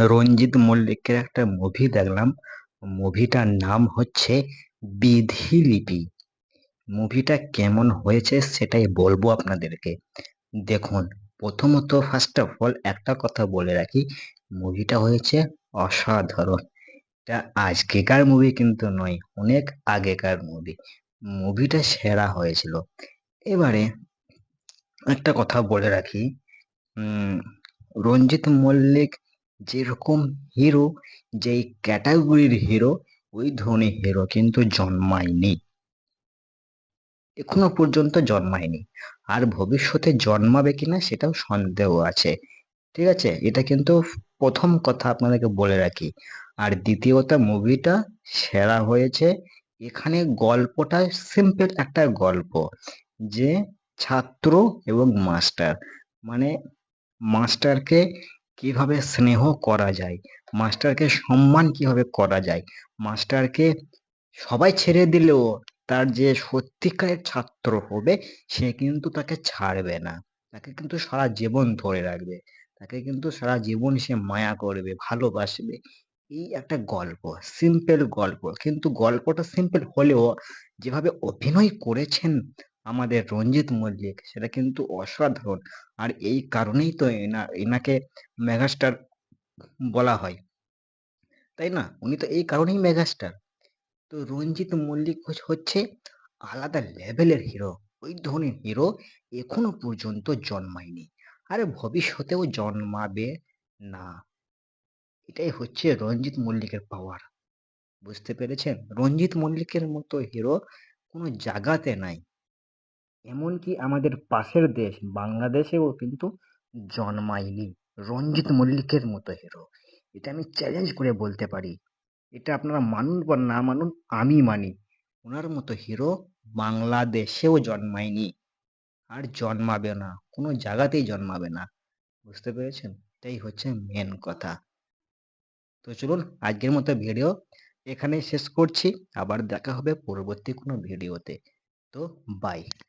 রঞ্জিত মল্লিকের একটা মুভি দেখলাম। মুভিটার নাম হচ্ছে বিধিলিপি। মুভিটা কেমন হয়েছে সেটাই বলবো আপনাদেরকে। দেখুন, প্রথমত ফার্স্ট অফ অল একটা কথা বলে রাখি, মুভিটা হয়েছে অসাধারণ। এটা আজকেকার মুভি কিন্তু নয়, অনেক আগেকার মুভি। মুভিটা সেরা হয়েছিল। এবারে একটা কথা বলে রাখি, উম রঞ্জিত মল্লিক যেরকম হিরো, যেই ক্যাটাগরির হিরো, ওই ধরনের হিরো কিন্তু জন্মায়নি, এখনো পর্যন্ত জন্মায়নি। আর ভবিষ্যতে জন্মাবে কিনা সেটাও সন্দেহ আছে। ঠিক আছে, এটা কিন্তু প্রথম কথা আপনাদেরকে বলে রাখি। আর দ্বিতীয়ত, মুভিটা সেরা হয়েছে। এখানে গল্পটা সিম্পল একটা গল্প, যে ছাত্র এবং মাস্টার, মানে মাস্টারকে কিভাবে স্নেহ করা যায়, মাস্টারকে সম্মান কিভাবে করা যায়, মাস্টারকে সবাই ছেড়ে দিলেও তার যে সত্যিকারের ছাত্র হবে সে কিন্তু তাকে ছাড়বে না, তাকে কিন্তু সারা জীবন ধরে রাখবে, তাকে কিন্তু সারা জীবন সে মায়া করবে, ভালোবাসবে। এই একটা গল্প, সিম্পল গল্প, কিন্তু গল্পটা সিম্পল হলেও যেভাবে অভিনয় করেছেন আমাদের রঞ্জিত মল্লিক সেটা কিন্তু অসাধারণ। আর এই কারণেই তো এনাকে মেগাস্টার বলা হয়, তাই না? উনি তো এই কারণেই মেগাস্টার। তো রঞ্জিত মল্লিক হচ্ছে আলাদা লেভেলের হিরো। ওই ধরনের হিরো এখনো পর্যন্ত জন্মায়নি, আর ভবিষ্যতেও জন্মাবে না। এটাই হচ্ছে রঞ্জিত মল্লিকের পাওয়ার। বুঝতে পেরেছেন? রঞ্জিত মল্লিকের মতো হিরো কোনো জায়গাতে নাই। এমনকি আমাদের পাশের দেশ বাংলাদেশেও কিন্তু জন্মায়নি রঞ্জিত মল্লিকের মতো হিরো। এটা আমি চ্যালেঞ্জ করে বলতে পারি। এটা আপনারা মানুন বা না মানুন, আমি মানি। ওনার মতো হিরো বাংলাদেশেও জন্মায়নি, আর জন্মাবে না, কোনো জায়গাতেই জন্মাবে না। বুঝতে পেরেছেন? এটাই হচ্ছে মেন কথা। তো চলুন, আজকের মতো ভিডিও এখানেই শেষ করছি। আবার দেখা হবে পরবর্তী কোনো ভিডিওতে। তো বাই।